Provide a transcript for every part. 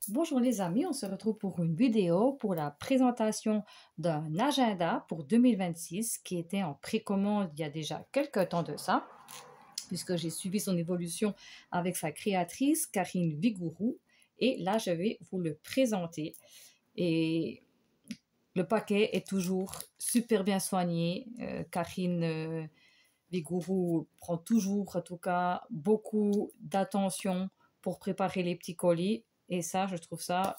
Bonjour les amis, on se retrouve pour une vidéo pour la présentation d'un agenda pour 2026 qui était en précommande il y a déjà quelques temps de ça, puisque j'ai suivi son évolution avec sa créatrice Karine Vigourou et là je vais vous le présenter. Et le paquet est toujours super bien soigné. Karine Vigourou prend toujours en tout cas beaucoup d'attention pour préparer les petits colis. Et ça, je trouve ça,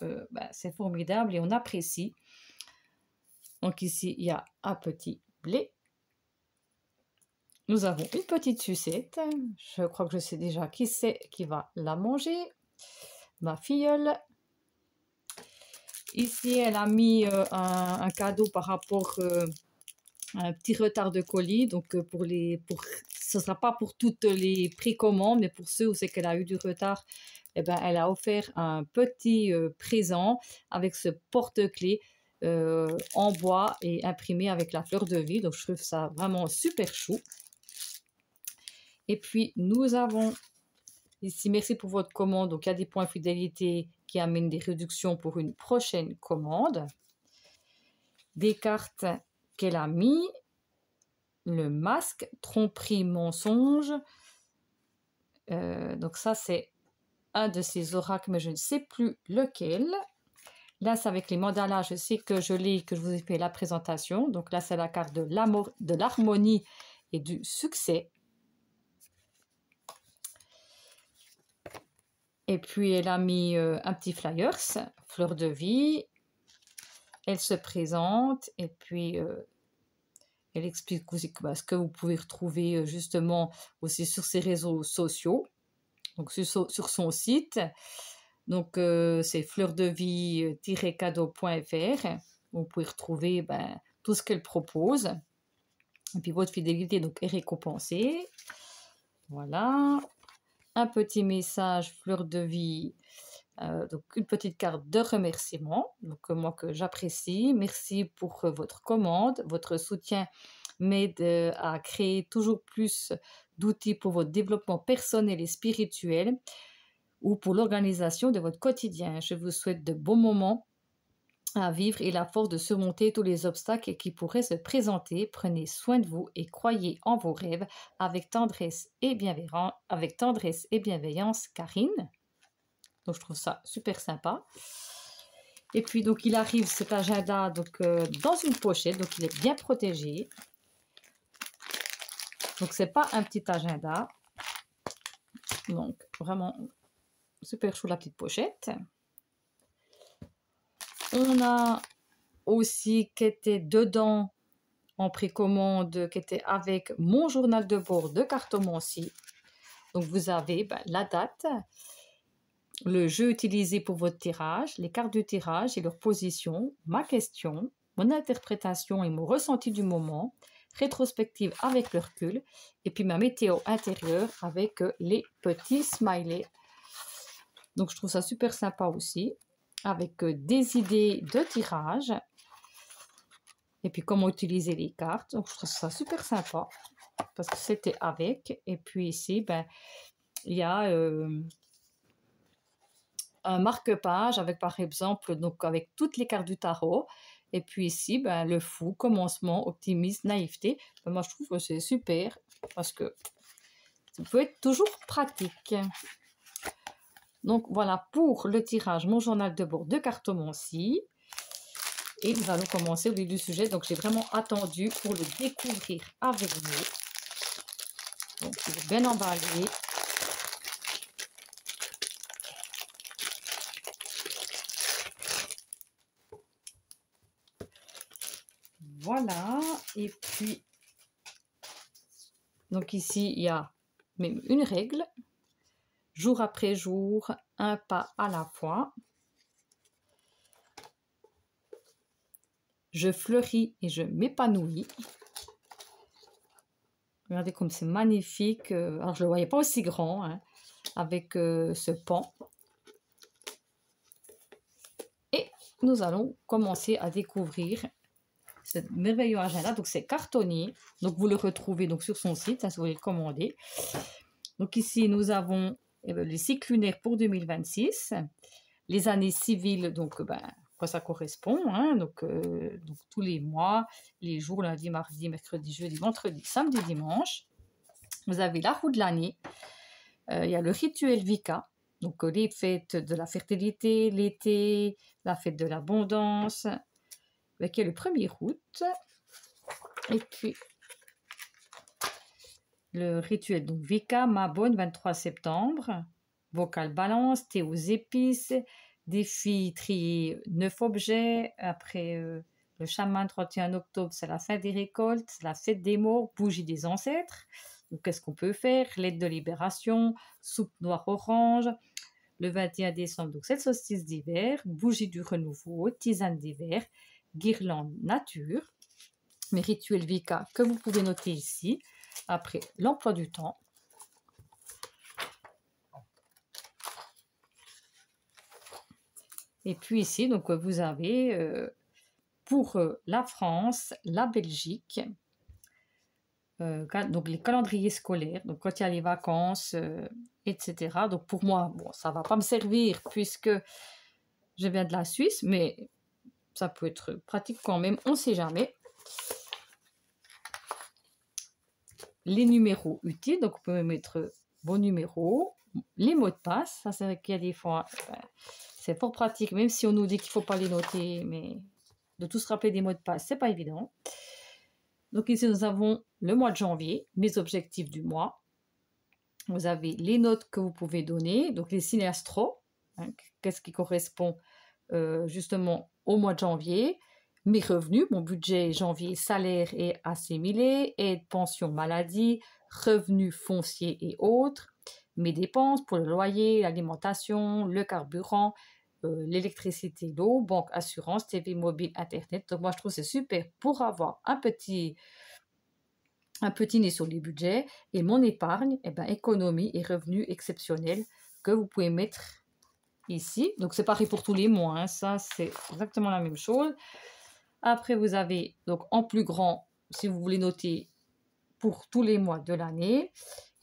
c'est formidable et on apprécie. Donc ici, il y a un petit blé. Nous avons une petite sucette. Je crois que je sais déjà qui c'est qui va la manger. Ma filleule. Ici, elle a mis un cadeau par rapport à un petit retard de colis. Donc, ce ne sera pas pour toutes les précommandes, mais pour ceux où c'est qu'elle a eu du retard, eh ben, elle a offert un petit présent avec ce porte-clés en bois et imprimé avec la fleur de vie. Donc, je trouve ça vraiment super chou. Et puis, nous avons ici, merci pour votre commande. Donc, il y a des points fidélité qui amènent des réductions pour une prochaine commande. Des cartes qu'elle a mis. Le masque, tromperie, mensonge. Donc, ça, c'est un de ces oracles, mais je ne sais plus lequel. Là, c'est avec les mandalas, je sais que je l'ai, que je vous ai fait la présentation. Donc là, c'est la carte de l'harmonie et du succès. Et puis, elle a mis un petit flyers, fleur de vie. Elle se présente et puis elle explique aussi ce que vous pouvez retrouver justement aussi sur ses réseaux sociaux. Donc, sur son site. Donc, c'est fleurdevie-cadeau.fr. Vous pouvez retrouver tout ce qu'elle propose. Et puis, votre fidélité donc, est récompensée. Voilà. Un petit message fleur de vie. Donc, une petite carte de remerciement. Donc, moi que j'apprécie. Merci pour votre commande. Votre soutien m'aide à créer toujours plus d'outils pour votre développement personnel et spirituel ou pour l'organisation de votre quotidien. Je vous souhaite de bons moments à vivre et la force de surmonter tous les obstacles qui pourraient se présenter. Prenez soin de vous et croyez en vos rêves avec tendresse et bienveillance, Karine. Donc, je trouve ça super sympa. Et puis, donc, il arrive cet agenda donc, dans une pochette, donc il est bien protégé. Donc, c'est pas un petit agenda. Donc, vraiment super chou la petite pochette. On a aussi qui était dedans en précommande, qui était avec mon journal de bord de cartomancie. Donc, vous avez la date, le jeu utilisé pour votre tirage, les cartes de tirage et leur position, ma question, mon interprétation et mon ressenti du moment, rétrospective avec le recul, et puis ma météo intérieure avec les petits smileys. Donc, je trouve ça super sympa aussi, avec des idées de tirage, et puis comment utiliser les cartes. Donc, je trouve ça super sympa, parce que c'était avec. Et puis ici, il y a un marque-page avec, par exemple, donc avec toutes les cartes du tarot. Et puis ici, le fou, commencement, optimisme, naïveté. Moi, je trouve que c'est super, parce que ça peut être toujours pratique. Donc, voilà pour le tirage, mon journal de bord de cartomancie. Et nous allons commencer au vif du sujet. Donc, j'ai vraiment attendu pour le découvrir avec vous. Donc, il est bien emballé. Voilà. Et puis, donc ici, il y a même une règle. Jour après jour, un pas à la fois. Je fleuris et je m'épanouis. Regardez comme c'est magnifique. Alors, je ne le voyais pas aussi grand, hein, avec ce pan. Et nous allons commencer à découvrir ce merveilleux agenda. Donc, c'est cartonné. Donc, vous le retrouvez donc, sur son site, hein, si vous voulez le commander. Donc, ici, nous avons les cycles lunaires pour 2026. les années civiles, donc ben, quoi ça correspond, hein, donc tous les mois, les jours, lundi, mardi, mercredi, jeudi, vendredi, samedi, dimanche. Vous avez la roue de l'année, il y a le rituel Vika, donc les fêtes de la fertilité, l'été, la fête de l'abondance, qui est le 1er août. Et puis, le rituel, donc Vika, Mabon, 23 septembre. Vocal balance, thé aux épices, défi trier 9 objets. Après, le chaman, 31 octobre, c'est la fin des récoltes, c'est la fête des morts, bougie des ancêtres. Donc, qu'est-ce qu'on peut faire? L'aide de libération, soupe noire-orange. Le 21 décembre, donc c'est le solstice d'hiver, bougie du renouveau, tisane d'hiver, guirlande nature. Mes rituels Vika que vous pouvez noter ici. Après, l'emploi du temps. Et puis ici, donc vous avez pour la France, la Belgique, donc les calendriers scolaires, donc quand il y a les vacances, etc. Donc pour moi, bon, ça ne va pas me servir puisque je viens de la Suisse, mais ça peut être pratique quand même, on ne sait jamais. Les numéros utiles, donc vous pouvez mettre vos numéros, les mots de passe, ça c'est vrai qu'il y a des fois, c'est fort pratique, même si on nous dit qu'il ne faut pas les noter, mais de tous se rappeler des mots de passe, c'est pas évident. Donc ici nous avons le mois de janvier, mes objectifs du mois. Vous avez les notes que vous pouvez donner, donc les signes astro, hein, qu'est-ce qui correspond justement au mois de janvier. Mes revenus, mon budget janvier, salaire et assimilé, aide, pension, maladie, revenus fonciers et autres. Mes dépenses pour le loyer, l'alimentation, le carburant, l'électricité, l'eau, banque, assurance, TV mobile, internet. Donc moi je trouve que c'est super pour avoir un petit nez sur les budgets. Et mon épargne, eh ben, économie et revenus exceptionnels que vous pouvez mettre ici. Donc c'est pareil pour tous les mois, hein. Ça c'est exactement la même chose. Après, vous avez, donc en plus grand, si vous voulez noter, pour tous les mois de l'année.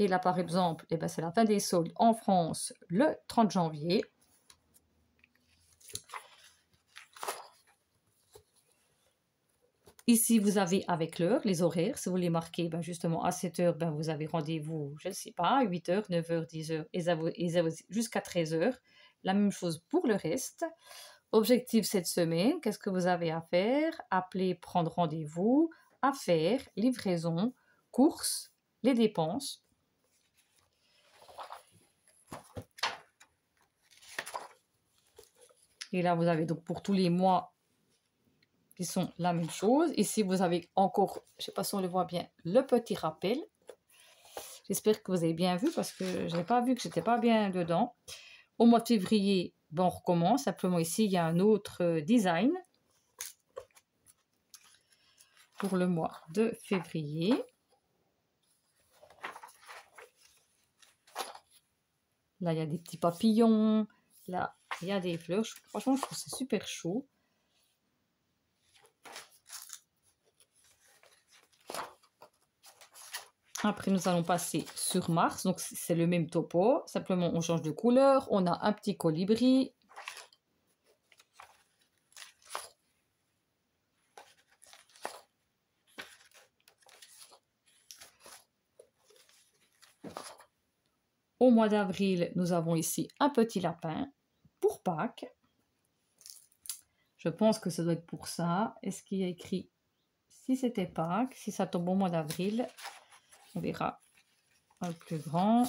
Et là, par exemple, eh ben, c'est la fin des soldes en France le 30 janvier. Ici, vous avez avec l'heure, les horaires. Si vous les marquez, ben, justement, à 7 heures, ben, vous avez rendez-vous, je ne sais pas, 8 heures, 9 heures, 10 heures, et jusqu'à 13 heures. La même chose pour le reste. Objectif cette semaine, qu'est-ce que vous avez à faire? Appeler, prendre rendez-vous, affaires, livraison, courses, les dépenses. Et là, vous avez donc pour tous les mois qui sont la même chose. Ici, vous avez encore, je ne sais pas si on le voit bien, le petit rappel. J'espère que vous avez bien vu parce que je n'ai pas vu que je n'étais pas bien dedans. Au mois de février, ben, on recommence. Simplement ici, il y a un autre design pour le mois de février. Là, il y a des petits papillons. Là, il y a des fleurs. Franchement, je trouve que c'est super chaud. Après, nous allons passer sur Mars. Donc, c'est le même topo. Simplement, on change de couleur. On a un petit colibri. Au mois d'avril, nous avons ici un petit lapin pour Pâques. Je pense que ça doit être pour ça. Est-ce qu'il y a écrit si c'était Pâques, si ça tombe au mois d'avril? On verra un plus grand.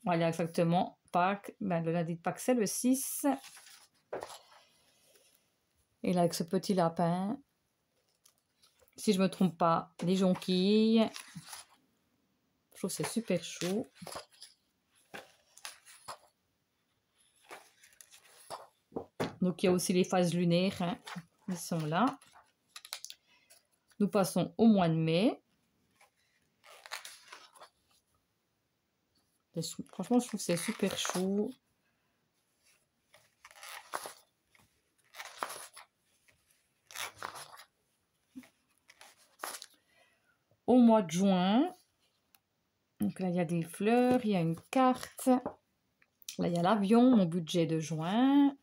Voilà, exactement. Pâques, ben, le lundi de Pâques, c'est le 6. Et là, avec ce petit lapin, si je ne me trompe pas, les jonquilles. Je trouve que c'est super chaud. Donc, il y a aussi les phases lunaires, hein. Ils sont là. Nous passons au mois de mai. Franchement, je trouve que c'est super chaud. Au mois de juin, Donc là, il y a des fleurs, il y a une carte. Là, il y a l'avion, mon budget de juin.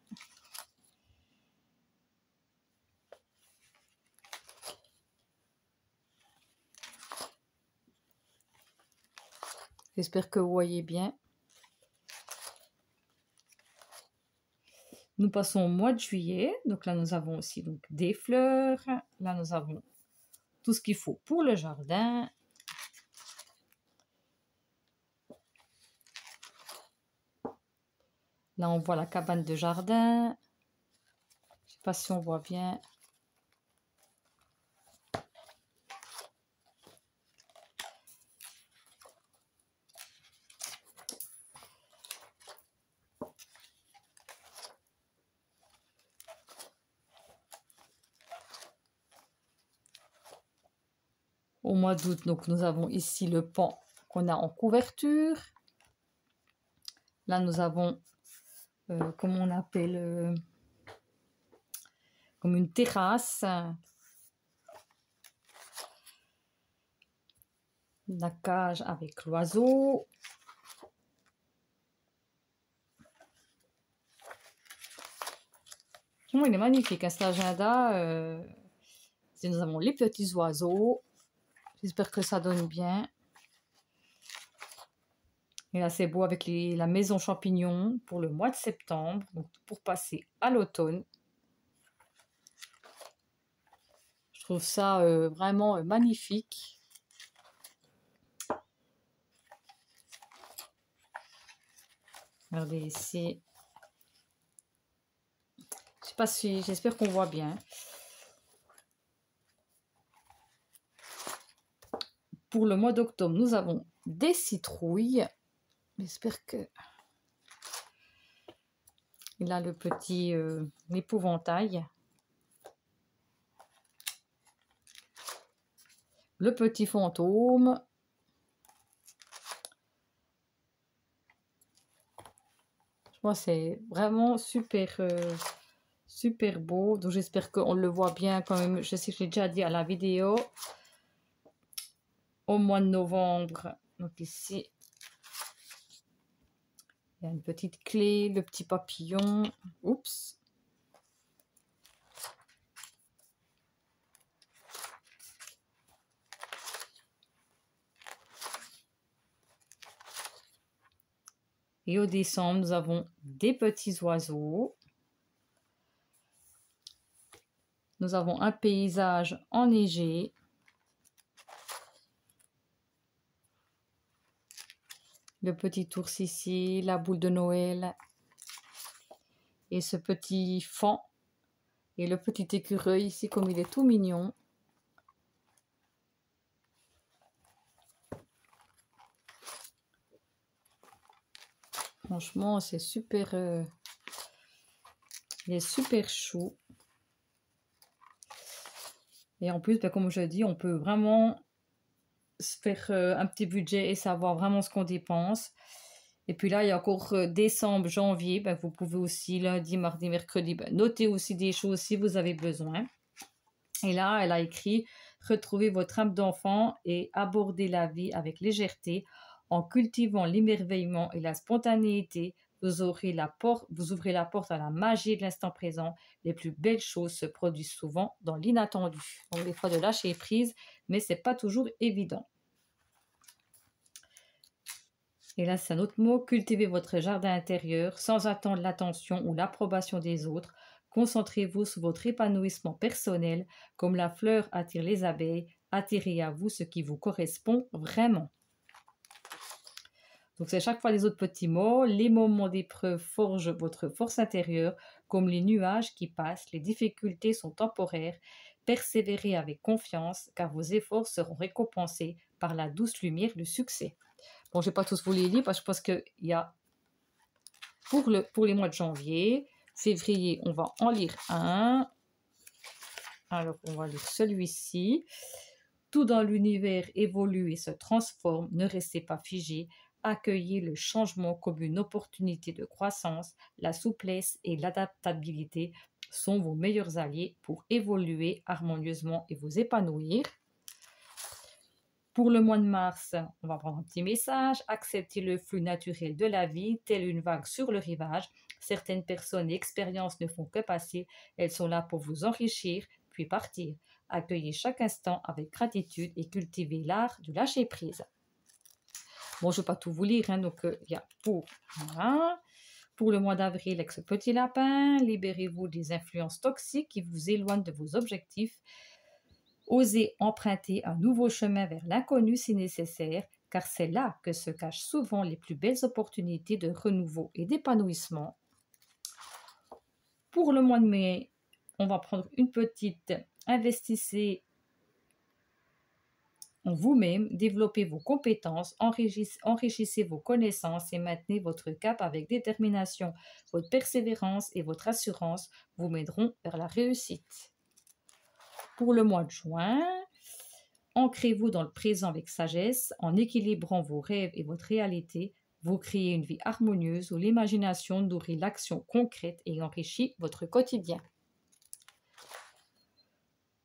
J'espère que vous voyez bien. Nous passons au mois de juillet. Donc là, nous avons aussi donc, des fleurs. Là, nous avons tout ce qu'il faut pour le jardin. Là, on voit la cabane de jardin. Je ne sais pas si on voit bien. Au mois d'août, donc nous avons ici le pan qu'on a en couverture. Là, nous avons, comment on appelle, comme une terrasse. La cage avec l'oiseau. Oh, il est magnifique, hein, cet agenda. Nous avons les petits oiseaux. J'espère que ça donne bien. Et là, c'est beau avec la maison champignon pour le mois de septembre, donc pour passer à l'automne. Je trouve ça vraiment magnifique. Regardez ici. Je sais pas si, j'espère qu'on voit bien. Pour le mois d'octobre, nous avons des citrouilles. J'espère que... Il a le petit épouvantail. Le petit fantôme. Je pense que c'est vraiment super, super beau. Donc j'espère qu'on le voit bien quand même. Je sais que j'ai déjà dit à la vidéo. Au mois de novembre. Donc ici, il y a une petite clé, le petit papillon. Oups. Et au décembre, nous avons des petits oiseaux. Nous avons un paysage enneigé. Le petit ours ici, la boule de Noël. Et ce petit faon. Et le petit écureuil ici, comme il est tout mignon. Franchement, c'est super... il est super chou. Et en plus, ben, comme je dis, on peut vraiment se faire un petit budget et savoir vraiment ce qu'on dépense. Et puis là, il y a encore décembre, janvier. Ben, vous pouvez aussi, lundi, mardi, mercredi, ben, noter aussi des choses si vous avez besoin. Et là, elle a écrit « Retrouvez votre âme d'enfant et abordez la vie avec légèreté. En cultivant l'émerveillement et la spontanéité, vous ouvrez la porte à la magie de l'instant présent. Les plus belles choses se produisent souvent dans l'inattendu. » Donc, des fois, de lâcher prise, mais ce n'est pas toujours évident. Et là, c'est un autre mot. Cultivez votre jardin intérieur sans attendre l'attention ou l'approbation des autres. Concentrez-vous sur votre épanouissement personnel. Comme la fleur attire les abeilles, attirez à vous ce qui vous correspond vraiment. Donc, c'est chaque fois les autres petits mots. Les moments d'épreuve forgent votre force intérieure. Comme les nuages qui passent, les difficultés sont temporaires. Persévérez avec confiance, car vos efforts seront récompensés par la douce lumière du succès. Bon, je ne vais pas tous vous les lire parce que je pense qu'il y a pour les mois de janvier, février, on va en lire un. Alors, on va lire celui-ci. Tout dans l'univers évolue et se transforme. Ne restez pas figé. Accueillez le changement comme une opportunité de croissance. La souplesse et l'adaptabilité sont vos meilleurs alliés pour évoluer harmonieusement et vous épanouir. Pour le mois de mars, on va prendre un petit message. Acceptez le flux naturel de la vie, telle une vague sur le rivage. Certaines personnes et expériences ne font que passer. Elles sont là pour vous enrichir, puis partir. Accueillez chaque instant avec gratitude et cultivez l'art du lâcher-prise. Bon, je ne vais pas tout vous lire, hein, donc il y a voilà. Pour le mois d'avril, avec ce petit lapin, libérez-vous des influences toxiques qui vous éloignent de vos objectifs. Osez emprunter un nouveau chemin vers l'inconnu si nécessaire, car c'est là que se cachent souvent les plus belles opportunités de renouveau et d'épanouissement. Pour le mois de mai, on va prendre une petite investissez en vous-même, développez vos compétences, enrichissez vos connaissances et maintenez votre cap avec détermination. Votre persévérance et votre assurance vous mèneront vers la réussite. Pour le mois de juin, ancrez-vous dans le présent avec sagesse, en équilibrant vos rêves et votre réalité. Vous créez une vie harmonieuse où l'imagination nourrit l'action concrète et enrichit votre quotidien.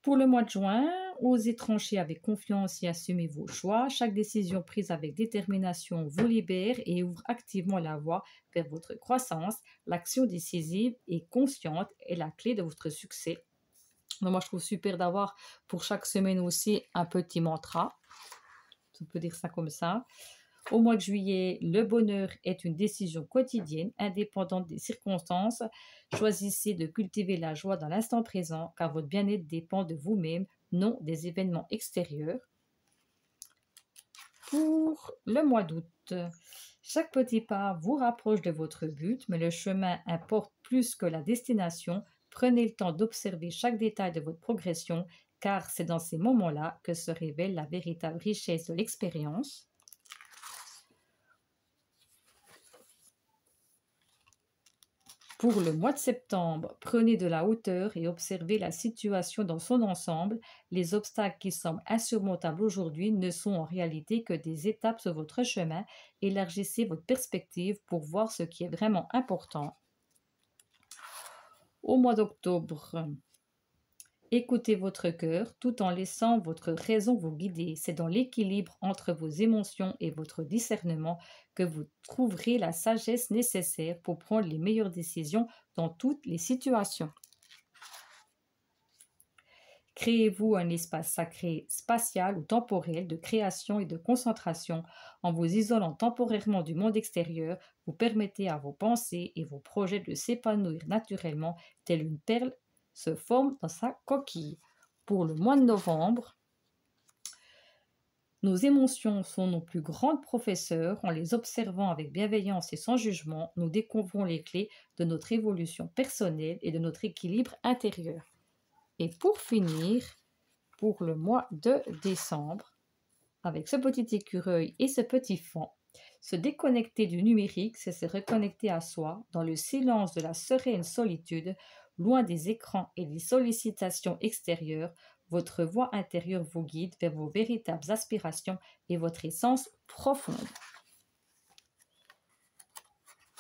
Pour le mois de juin, osez trancher avec confiance et assumez vos choix. Chaque décision prise avec détermination vous libère et ouvre activement la voie vers votre croissance. L'action décisive et consciente est la clé de votre succès. Donc moi, je trouve super d'avoir pour chaque semaine aussi un petit mantra. On peut dire ça comme ça. Au mois de juillet, le bonheur est une décision quotidienne, indépendante des circonstances. Choisissez de cultiver la joie dans l'instant présent, car votre bien-être dépend de vous-même, non des événements extérieurs. Pour le mois d'août, chaque petit pas vous rapproche de votre but, mais le chemin importe plus que la destination. Prenez le temps d'observer chaque détail de votre progression, car c'est dans ces moments-là que se révèle la véritable richesse de l'expérience. Pour le mois de septembre, prenez de la hauteur et observez la situation dans son ensemble. Les obstacles qui semblent insurmontables aujourd'hui ne sont en réalité que des étapes sur votre chemin. Élargissez votre perspective pour voir ce qui est vraiment important. Au mois d'octobre, écoutez votre cœur tout en laissant votre raison vous guider. C'est dans l'équilibre entre vos émotions et votre discernement que vous trouverez la sagesse nécessaire pour prendre les meilleures décisions dans toutes les situations. Créez-vous un espace sacré, spatial ou temporel de création et de concentration. En vous isolant temporairement du monde extérieur, vous permettez à vos pensées et vos projets de s'épanouir naturellement, telle une perle se forme dans sa coquille. Pour le mois de novembre, nos émotions sont nos plus grands professeurs. En les observant avec bienveillance et sans jugement, nous découvrons les clés de notre évolution personnelle et de notre équilibre intérieur. Et pour finir, pour le mois de décembre, avec ce petit écureuil et ce petit faon, se déconnecter du numérique, c'est se reconnecter à soi dans le silence de la sereine solitude, loin des écrans et des sollicitations extérieures. Votre voix intérieure vous guide vers vos véritables aspirations et votre essence profonde.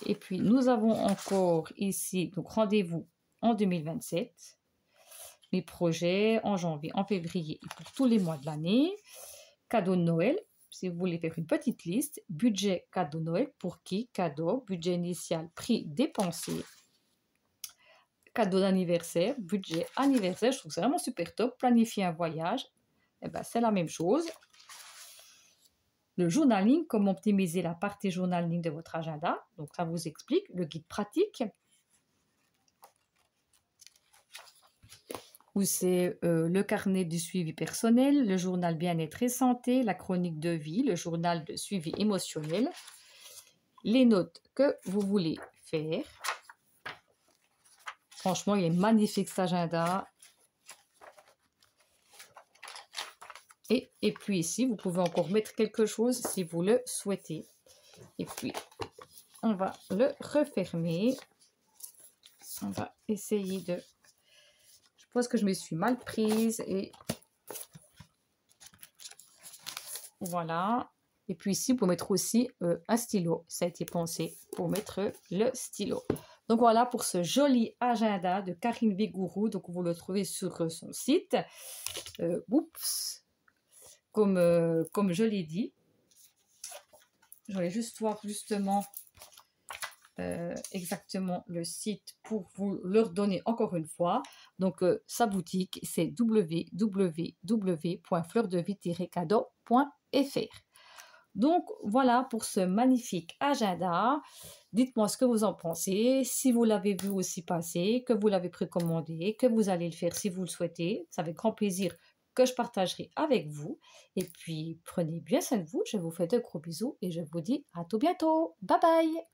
Et puis, nous avons encore ici, donc rendez-vous en 2027. Mes projets en janvier, en février et pour tous les mois de l'année. Cadeau de Noël, si vous voulez faire une petite liste. Budget cadeau Noël, pour qui? Cadeau, budget initial, prix dépensé. Cadeau d'anniversaire, budget anniversaire, je trouve que c'est vraiment super top. Planifier un voyage, eh ben, c'est la même chose. Le journaling, comment optimiser la partie journaling de votre agenda. Donc ça vous explique. Le guide pratique, où c'est le carnet du suivi personnel, le journal bien-être et santé, la chronique de vie, le journal de suivi émotionnel, les notes que vous voulez faire. Franchement, il est magnifique cet agenda. Et puis ici, vous pouvez encore mettre quelque chose si vous le souhaitez. Et puis, on va le refermer. On va essayer de... Je pense que je me suis mal prise et voilà. Et puis ici, vous pouvez mettre aussi un stylo. Ça a été pensé pour mettre le stylo. Donc voilà pour ce joli agenda de Karine Vigourou. Donc vous le trouvez sur son site. Oups. comme je l'ai dit. Je vais juste voir justement exactement le site pour vous le redonner encore une fois. Donc, sa boutique, c'est www.fleurdevie-cadeau.fr. Donc, voilà pour ce magnifique agenda. Dites-moi ce que vous en pensez, si vous l'avez vu aussi passer, que vous l'avez précommandé, que vous allez le faire si vous le souhaitez. C'est avec grand plaisir que je partagerai avec vous. Et puis, prenez bien soin de vous. Je vous fais de gros bisous et je vous dis à tout bientôt. Bye bye!